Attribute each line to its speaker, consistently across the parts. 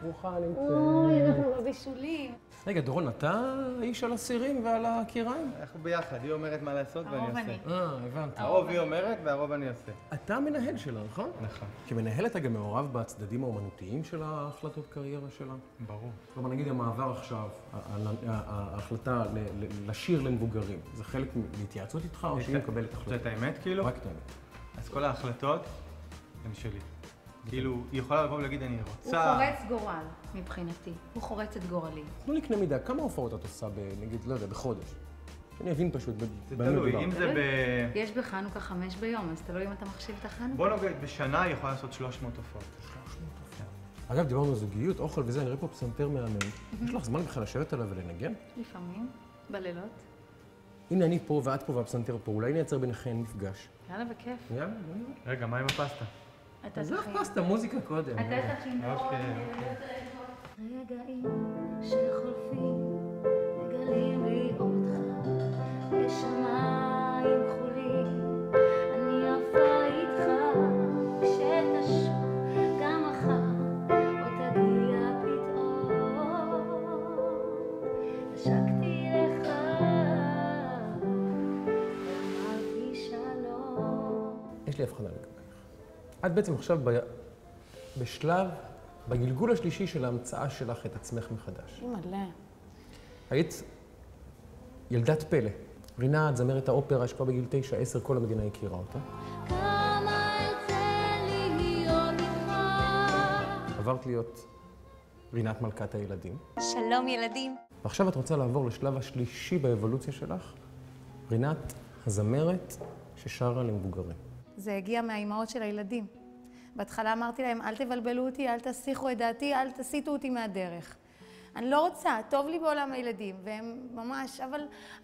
Speaker 1: ברוכה נמצאת.
Speaker 2: אוי, אנחנו לא בישולים.
Speaker 1: רגע, דורון, אתה האיש על הסירים ועל הקיריים?
Speaker 3: אנחנו ביחד, היא אומרת מה לעשות ואני עושה.
Speaker 1: הבנתי.
Speaker 3: הרוב היא אומרת והרוב אני עושה.
Speaker 1: אתה המנהל שלה, נכון?
Speaker 3: נכון.
Speaker 1: כמנהל אתה גם מעורב בצדדים האומנותיים של ההחלטות קריירה שלה?
Speaker 3: ברור.
Speaker 1: כלומר, נגיד המעבר עכשיו, ההחלטה לשיר למבוגרים, זה חלק להתייעצות איתך או שהיא מקבלת החלטות?
Speaker 3: זאת האמת כאילו?
Speaker 1: רק את האמת.
Speaker 3: אז כל ההחלטות הן שלי. כאילו, היא יכולה לבוא ולהגיד, אני רוצה...
Speaker 2: הוא חורץ גורל, מבחינתי. הוא חורץ את גורלי.
Speaker 1: תנו לי קנה מידה, כמה הופעות את עושה, נגיד, לא יודע, בחודש? שאני אבין פשוט.
Speaker 3: זה תלוי, אם זה ב...
Speaker 2: יש בחנוכה 5 ביום, אז תלוי אם אתה מחשיב את החנוכה.
Speaker 3: בוא נגיד, בשנה היא יכולה לעשות 300 הופעות.
Speaker 1: 300 הופעות. אגב, דיברנו על זוגיות, אוכל וזה, אני רואה פה פסנתר מהמם. יש לך זמן בכלל לשבת עליו ולנגן?
Speaker 2: לפעמים, בלילות.
Speaker 1: הנה אני פה ואת פה והפסנתר פה, אולי נייצר ביניכן מפגש.
Speaker 2: יאללה, בכיף.
Speaker 1: יאללה,
Speaker 3: רגע, מה עם הפסטה?
Speaker 1: אז איך פסטה, מוזיקה קודם.
Speaker 2: אתה תכין פה. רגעים שחולפים, מגלים לי אותך, בשמיים כחולים, אני עפה איתך, כשתשוב גם מחר, או תגיע פתאום, נשקתי לך, אמרתי שלום.
Speaker 1: יש לי הבחנה לגבייך. את בעצם עכשיו בשלב, בגלגול השלישי של ההמצאה שלך את עצמך מחדש.
Speaker 2: מלא.
Speaker 1: היית ילדת פלא. רינת, זמרת האופרה, שכבר בגיל 9-10, כל המדינה הכירה אותה.
Speaker 2: כמה ארצה להיות איתך.
Speaker 1: עברת להיות רינת מלכת הילדים.
Speaker 4: שלום ילדים.
Speaker 1: ועכשיו את רוצה לעבור לשלב השלישי באבולוציה שלך, רינת הזמרת ששרה למבוגרים.
Speaker 2: זה הגיע מהאימהות של הילדים. בהתחלה אמרתי להם, אל תבלבלו אותי, אל תסיחו את דעתי, אל תסיטו אותי מהדרך. אני לא רוצה, טוב לי בעולם הילדים, והם ממש,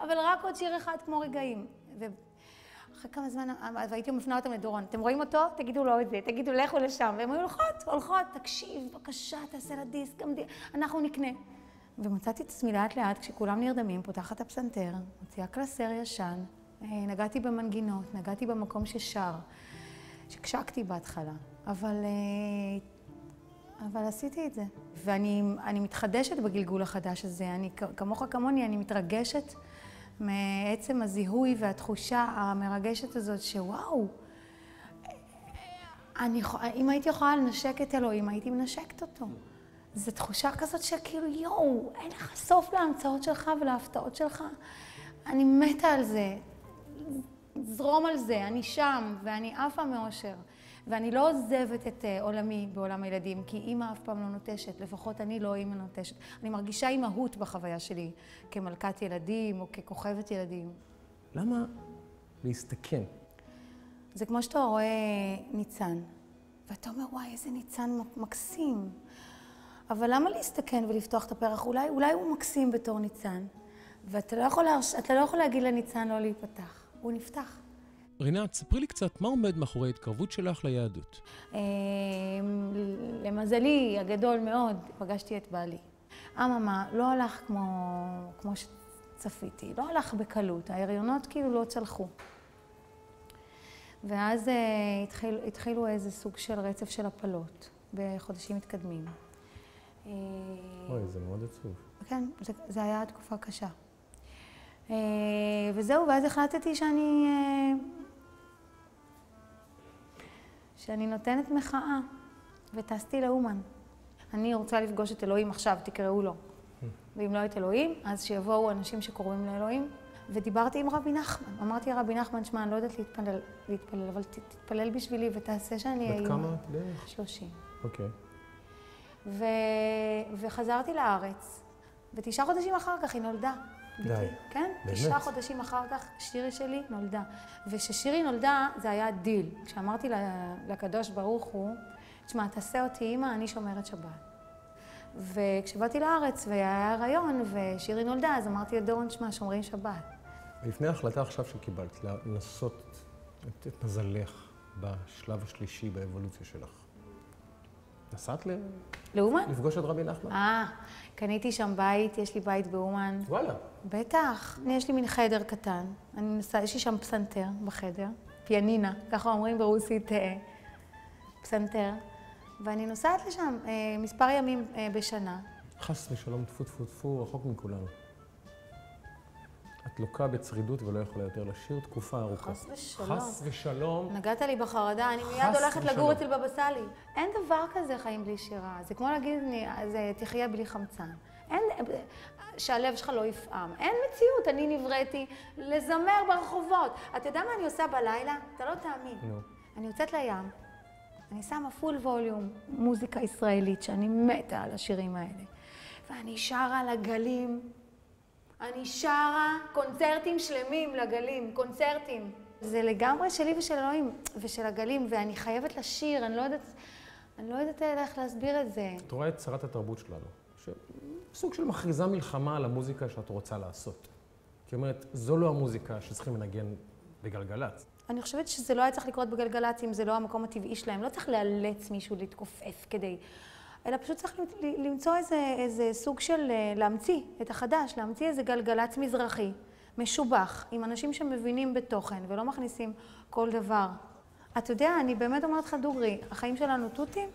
Speaker 2: אבל רק עוד שיר אחד כמו רגעים. ואחרי כמה זמן, והייתי מפנה אותם לדורון, אתם רואים אותו? תגידו לו את זה, תגידו, לכו לשם. והם היו הולכות, תקשיב, בבקשה, תעשה לה דיסק, אנחנו נקנה. ומצאתי את עצמי לאט לאט, כשכולם נרדמים, פותחת הפסנתר, מוציאה קלסר ישן, נגעתי במנגינות, נגעתי במקום ששר, שקשקתי בהתחלה, אבל עשיתי את זה. ואני מתחדשת בגלגול החדש הזה, אני כמוך כמוני, אני מתרגשת מעצם הזיהוי והתחושה המרגשת הזאת שוואו, אם הייתי יכולה לנשק את אלוהים, הייתי מנשקת אותו. זו תחושה כזאת שכאילו יואו, אין לך סוף להמצאות שלך ולהפתעות שלך. אני מתה על זה, זרום על זה, אני שם ואני עפה מאושר. ואני לא עוזבת את עולמי בעולם הילדים, כי אימא אף פעם לא נוטשת, לפחות אני לא אימא נוטשת. אני מרגישה אימהות בחוויה שלי, כמלכת ילדים או ככוכבת ילדים.
Speaker 1: למה להסתכן?
Speaker 2: זה כמו שאתה רואה ניצן, ואתה אומר, וואי, איזה ניצן מקסים. אבל למה להסתכן ולפתוח את הפרח? אולי הוא מקסים בתור ניצן, ואתה לא יכול להגיד לניצן לא להיפתח, הוא נפתח.
Speaker 1: רינת, ספרי לי קצת מה עומד מאחורי ההתקרבות שלך ליהדות.
Speaker 2: למזלי הגדול מאוד, פגשתי את בעלי. אממה, לא הלך כמו שצפיתי, לא הלך בקלות, ההריונות כאילו לא צלחו. ואז התחילו איזה סוג של רצף של הפלות בחודשים מתקדמים.
Speaker 1: אוי, זה מאוד עצוב.
Speaker 2: כן, זה היה תקופה קשה. וזהו, ואז החלטתי שאני נותנת מחאה, וטסתי לאומן. אני רוצה לפגוש את אלוהים עכשיו, תקראו לו. ואם לא את אלוהים, אז שיבואו אנשים שקוראים לאלוהים. ודיברתי עם רבי נחמן. אמרתי רבי נחמן, שמע, אני לא יודעת להתפלל, אבל תתפלל בשבילי ותעשה שאני אהיה...
Speaker 1: בת כמה את בערך?
Speaker 2: 30.
Speaker 1: אוקיי.
Speaker 2: וחזרתי לארץ, ו9 חודשים אחר כך היא נולדה.
Speaker 1: די.
Speaker 2: כן?
Speaker 1: באמת?
Speaker 2: 9 חודשים אחר כך שירי שלי נולדה. וכששירי נולדה, זה היה דיל. כשאמרתי לקדוש ברוך הוא, תשמע, תעשה אותי אימא, אני שומרת שבת. וכשבאתי לארץ והיה הריון ושירי נולדה, אז אמרתי לדורון, תשמע, שומרים שבת.
Speaker 1: לפני ההחלטה עכשיו שקיבלת, לנסות את מזלך בשלב השלישי באבולוציה שלך. נסעת
Speaker 2: לאומן?
Speaker 1: לפגוש את רבי נחמן?
Speaker 2: קניתי שם בית, יש לי בית באומן.
Speaker 1: וואלה.
Speaker 2: בטח. יש לי מין חדר קטן. יש לי שם פסנתר בחדר, פיאנינה, ככה אומרים ברוסית פסנתר. ואני נוסעת לשם מספר ימים בשנה.
Speaker 1: חס ושלום, טפו טפו טפו, רחוק מכולנו. את לוקה בצרידות ולא יכולה יותר לשיר תקופה ארוכה.
Speaker 2: חס ושלום.
Speaker 1: חס ושלום.
Speaker 2: נגעת לי בחרדה, אני מיד הולכת לגור אצל בבא סאלי. אין דבר כזה חיים בלי שירה. זה כמו להגיד, תחיה בלי חמצן. שהלב שלך לא יפעם. אין מציאות, אני נבראתי לזמר ברחובות. אתה יודע מה אני עושה בלילה? אתה לא תאמין. אני יוצאת לים, אני שמה פול ווליום, מוזיקה ישראלית, שאני מתה על השירים האלה. ואני שרה על הגלים. אני שרה קונצרטים שלמים לגלים, קונצרטים. זה לגמרי שלי ושל אלוהים ושל הגלים, ואני חייבת לשיר, אני לא יודעת איך להסביר את זה.
Speaker 1: את רואה את שרת התרבות שלנו, שסוג של מכריזה מלחמה על המוזיקה שאת רוצה לעשות. כי אומרת, זו לא המוזיקה שצריכים לנגן בגלגלצ.
Speaker 2: אני חושבת שזה לא היה צריך לקרות בגלגלצ אם זה לא המקום הטבעי שלהם. לא צריך לאלץ מישהו להתכופף כדי... אלא פשוט צריך למצוא איזה סוג של להמציא את החדש, להמציא איזה גלגלצ מזרחי, משובח, עם אנשים שמבינים בתוכן ולא מכניסים כל דבר. אתה יודע, אני באמת אומרת לך דוגרי, החיים שלנו תותים,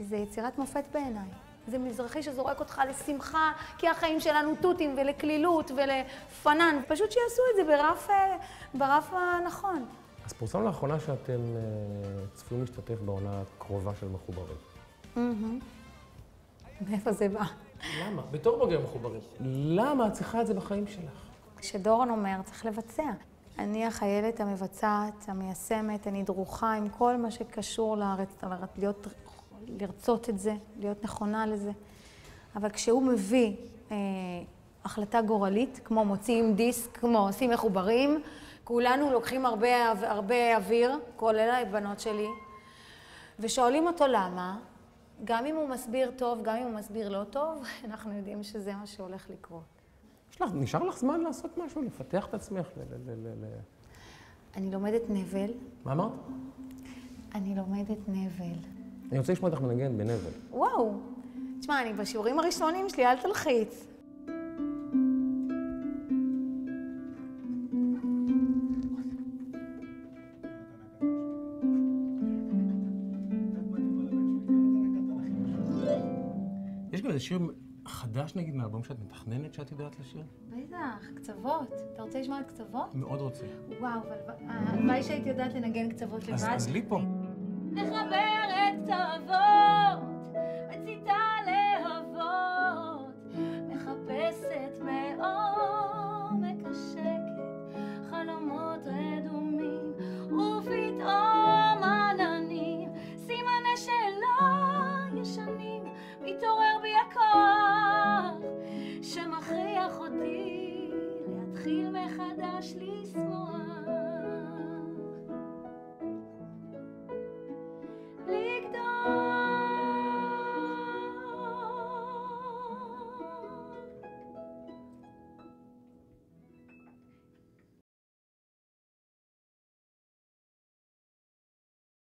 Speaker 2: זה יצירת מופת בעיניי. זה מזרחי שזורק אותך לשמחה, כי החיים שלנו תותים ולכלילות ולפנן. פשוט שיעשו את זה ברף הנכון.
Speaker 1: אז פורסם לאחרונה שאתם צפויים להשתתף בעונה הקרובה של מחוברים.
Speaker 2: מאיפה זה בא?
Speaker 1: למה? בתור בוגר מחוברים. למה את צריכה את זה בחיים שלך?
Speaker 2: כשדורון אומר, צריך לבצע. אני החיילת המבצעת, המיישמת, אני דרוכה עם כל מה שקשור לרצות את זה, להיות נכונה לזה. אבל כשהוא מביא החלטה גורלית, כמו מוציאים דיסק, כמו עושים מחוברים, כולנו לוקחים הרבה אוויר, כולל הבנות שלי, ושואלים אותו למה, גם אם הוא מסביר טוב, גם אם הוא מסביר לא טוב, אנחנו יודעים שזה מה שהולך לקרות.
Speaker 1: נשאר לך זמן לעשות משהו, לפתח את עצמך?
Speaker 2: אני לומדת נבל.
Speaker 1: מה אמרת?
Speaker 2: אני לומדת נבל.
Speaker 1: אני רוצה לשמוע אותך מנגן בנבל.
Speaker 2: וואו. תשמע, אני בשיעורים הראשונים שלי, אל תלחיץ.
Speaker 1: יש גם איזה שיר חדש, נגיד, מאלבום שאת מתכננת שאת יודעת לשיר?
Speaker 2: בטח, קצוות. אתה רוצה לשמוע את קצוות?
Speaker 1: מאוד רוצה.
Speaker 2: וואו, אבל הלוואי שהייתי יודעת לנגן קצוות לבד.
Speaker 1: אז לי פה.
Speaker 2: נחבר את קצוות, מציתה להבות, מחפשת בעומק השקט, חלומות רדומים, ופתאום עננים, סימני שלא ישנים, מתעורר בי הכוח, שמכריח אותי להתחיל מחדש לשמוח.